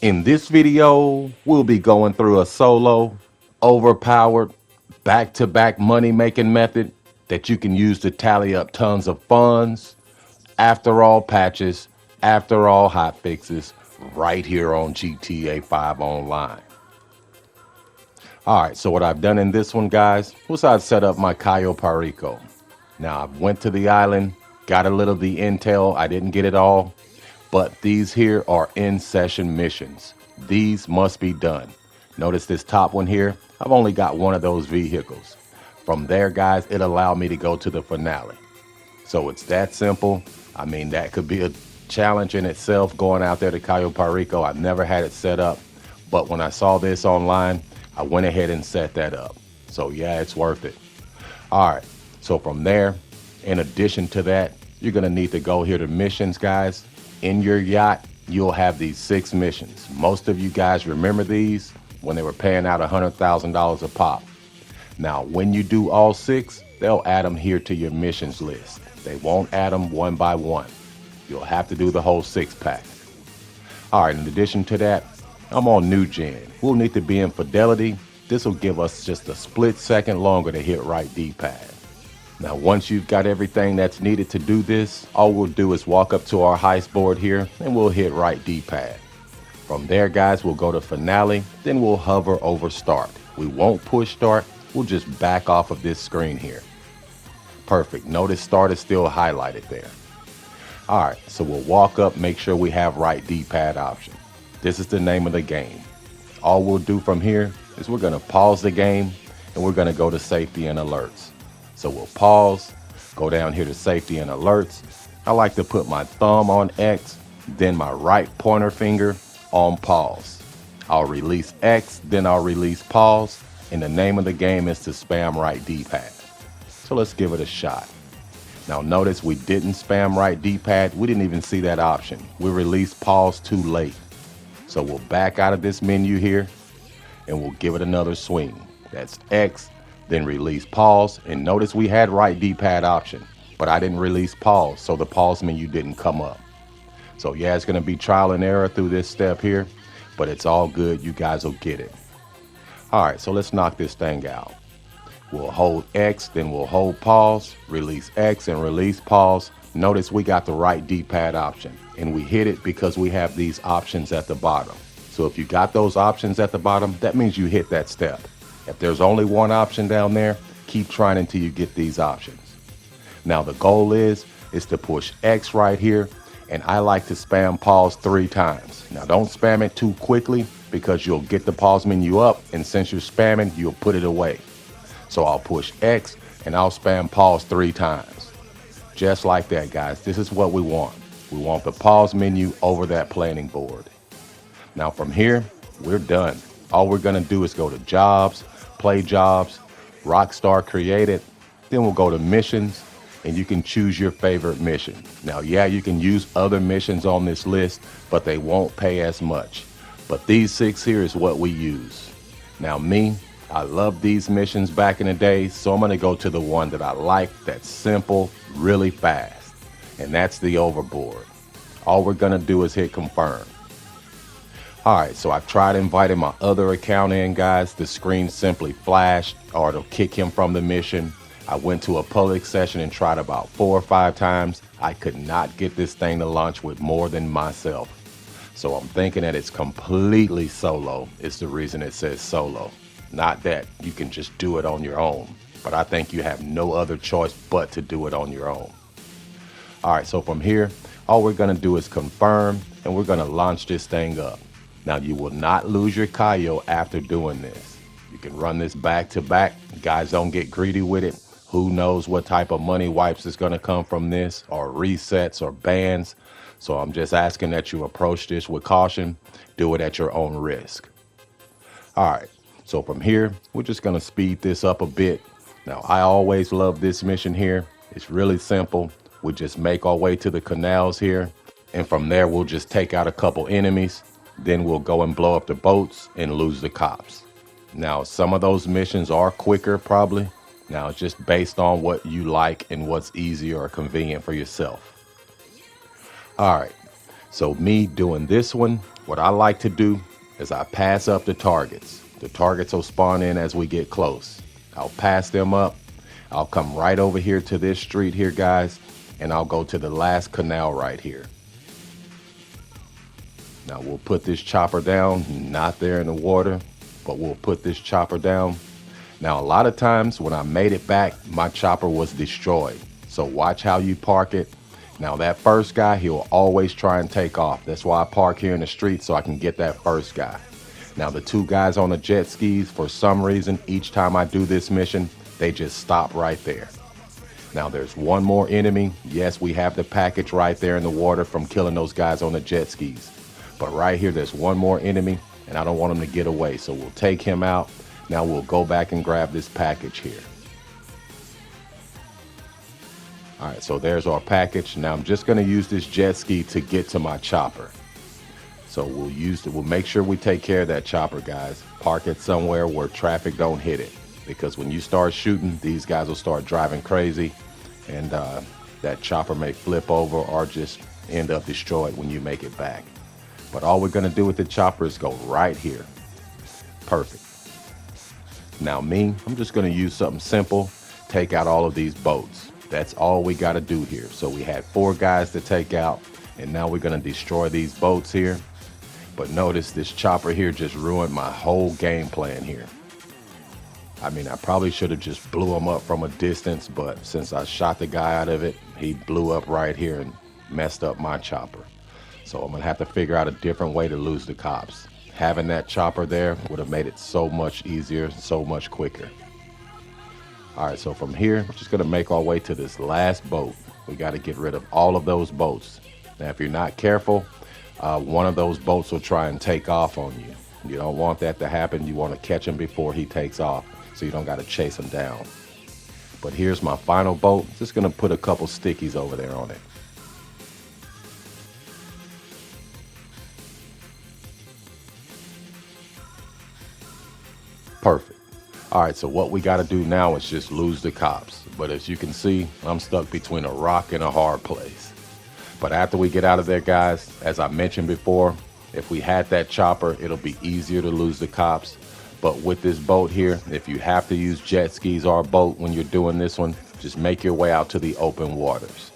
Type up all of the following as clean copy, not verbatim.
In this video, we'll be going through a solo, overpowered, back-to-back money-making method that you can use to tally up tons of funds, after all patches, after all hot fixes, right here on GTA 5 Online. All right, so what I've done in this one, guys, was I've set up my 𝐊𝐃𝐃𝐄. Now, I went to the island, got a little of the intel. I didn't get it all, but these here are in-session missions. These must be done. Notice this top one here. I've only got one of those vehicles. From there, guys, it allowed me to go to the finale. So it's that simple. I mean, that could be a challenge in itself, going out there to 𝐊𝐃𝐃𝐄. I've never had it set up, but when I saw this online, I went ahead and set that up. So yeah, it's worth it. All right, so from there, in addition to that, you're gonna need to go here to missions, guys. In your yacht, you'll have these 6 missions. Most of you guys remember these when they were paying out $100,000 a pop. Now, when you do all 6, they'll add them here to your missions list. They won't add them one by one. You'll have to do the whole 6-pack. All right, in addition to that, I'm on new gen. We'll need to be in fidelity. This will give us just a split second longer to hit right D-pad. Now, once you've got everything that's needed to do this, all we'll do is walk up to our heist board here and we'll hit right D-pad. From there, guys, we'll go to finale, then we'll hover over start. We won't push start, we'll just back off of this screen here. Perfect, notice start is still highlighted there. All right, so we'll walk up, make sure we have right D-pad option. This is the name of the game. All we'll do from here is we're gonna pause the game and we're gonna go to safety and alerts. So we'll pause, go down here to safety and alerts. I like to put my thumb on X, then my right pointer finger on pause. I'll release X, then I'll release pause, and the name of the game is to spam right D-pad. So let's give it a shot. Now notice we didn't spam right D-pad. We didn't even see that option. We released pause too late. So we'll back out of this menu here and we'll give it another swing. That's X, then release pause. And notice we had right D-pad option, but I didn't release pause, so the pause menu didn't come up. So yeah, it's gonna be trial and error through this step here, but it's all good. You guys will get it. All right, so let's knock this thing out. We'll hold X, then we'll hold pause, release X and release pause. Notice we got the right D-pad option and we hit it because we have these options at the bottom. So if you got those options at the bottom, that means you hit that step. If there's only one option down there, keep trying until you get these options. Now the goal is to push X right here, and I like to spam pause 3 times. Now don't spam it too quickly because you'll get the pause menu up, and since you're spamming, you'll put it away. So I'll push X and I'll spam pause 3 times. Just like that, guys. This is what we want. We want the pause menu over that planning board. Now from here, we're done. All we're gonna do is go to jobs, play jobs, Rockstar created, then we'll go to missions and you can choose your favorite mission. Now, yeah, you can use other missions on this list, but they won't pay as much. But these 6 here is what we use. Now me, I love these missions back in the day, so I'm gonna go to the one that I like, that's simple, really fast, and that's the overboard. All we're gonna do is hit confirm. All right, so I've tried inviting my other account in, guys. The screen simply flashed or it'll kick him from the mission. I went to a public session and tried about 4 or 5 times. I could not get this thing to launch with more than myself. So I'm thinking that it's completely solo. It's the reason it says solo. Not that you can just do it on your own, but I think you have no other choice but to do it on your own. All right, so from here, all we're gonna do is confirm and we're gonna launch this thing up. Now you will not lose your 𝐊𝐃𝐄 after doing this. You can run this back to back. Guys, don't get greedy with it. Who knows what type of money wipes is gonna come from this, or resets or bans. So I'm just asking that you approach this with caution. Do it at your own risk. All right, so from here, we're just gonna speed this up a bit. Now, I always love this mission here. It's really simple. We just make our way to the canals here, and from there, we'll just take out a couple enemies. Then we'll go and blow up the boats and lose the cops. Now, some of those missions are quicker, probably. Now, it's just based on what you like and what's easier or convenient for yourself. All right, so me doing this one, What I like to do is I pass up the targets. The targets will spawn in as we get close. I'll pass them up. I'll come right over here to this street here, guys, and I'll go to the last canal right here. Now we'll put this chopper down, not there in the water, but we'll put this chopper down. Now a lot of times when I made it back, my chopper was destroyed. So watch how you park it. Now that first guy, he'll always try and take off. That's why I park here in the street, so I can get that first guy. Now the two guys on the jet skis, for some reason, each time I do this mission, they just stop right there. Now there's one more enemy. Yes, we have the package right there in the water from killing those guys on the jet skis. But right here, there's one more enemy, and I don't want him to get away. So we'll take him out. Now we'll go back and grab this package here. All right, so there's our package. Now I'm just gonna use this jet ski to get to my chopper. So we'll make sure we take care of that chopper, guys. Park it somewhere where traffic don't hit it. Because when you start shooting, these guys will start driving crazy, and that chopper may flip over or just end up destroyed when you make it back. But all we're gonna do with the chopper is go right here. Perfect. Now I'm just gonna use something simple, take out all of these boats. That's all we gotta do here. So we had 4 guys to take out, and now we're gonna destroy these boats here. But notice this chopper here just ruined my whole game plan here. I mean, I probably should have just blew him up from a distance, but since I shot the guy out of it, he blew up right here and messed up my chopper. So I'm gonna have to figure out a different way to lose the cops. Having that chopper there would have made it so much easier, so much quicker. All right, so from here, we're just gonna make our way to this last boat. We gotta get rid of all of those boats. Now, if you're not careful, one of those boats will try and take off on you. You don't want that to happen. You wanna catch him before he takes off, so you don't gotta chase him down. But here's my final boat. Just gonna put a couple stickies over there on it. Perfect. All right, so what we got to do now is just lose the cops. But as you can see, I'm stuck between a rock and a hard place. But after we get out of there, guys, as I mentioned before, if we had that chopper, it'll be easier to lose the cops. But with this boat here, if you have to use jet skis or a boat when you're doing this one, just make your way out to the open waters.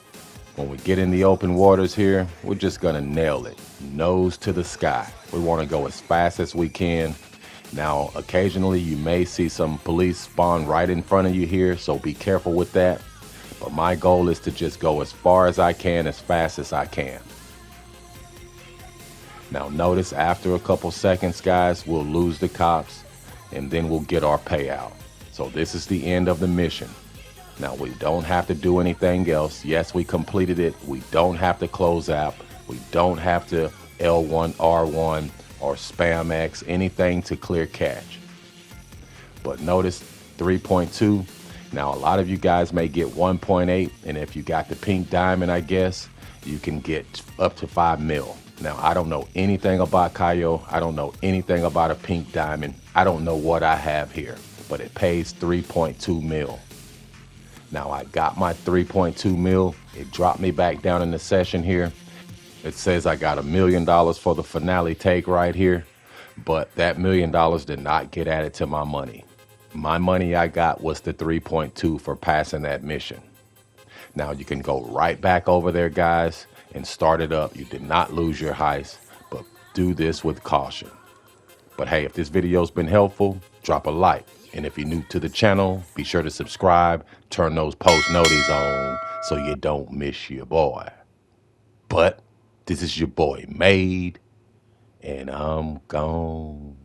When we get in the open waters here, we're just gonna nail it, nose to the sky. We wanna go as fast as we can. Now, occasionally you may see some police spawn right in front of you here, so be careful with that. But my goal is to just go as far as I can, as fast as I can. Now notice after a couple seconds, guys, we'll lose the cops and then we'll get our payout. So this is the end of the mission. Now we don't have to do anything else. Yes, we completed it. We don't have to close out. We don't have to L1, R1, or spam X, anything to clear cache. But notice 3.2. Now a lot of you guys may get 1.8, and if you got the pink diamond, I guess, you can get up to 5 mil. Now I don't know anything about 𝐃𝐄. I don't know anything about a pink diamond. I don't know what I have here, but it pays 3.2 mil. Now I got my 3.2 mil. It dropped me back down in the session here. It says I got $1 million for the finale take right here, but that $1 million did not get added to my money. My money I got was the 3.2 for passing that mission. Now you can go right back over there, guys, and start it up. You did not lose your heist, but do this with caution. But hey, if this video's been helpful, drop a like. And if you're new to the channel, be sure to subscribe, turn those post notifications on so you don't miss your boy. But this is your boy Made, and I'm gone.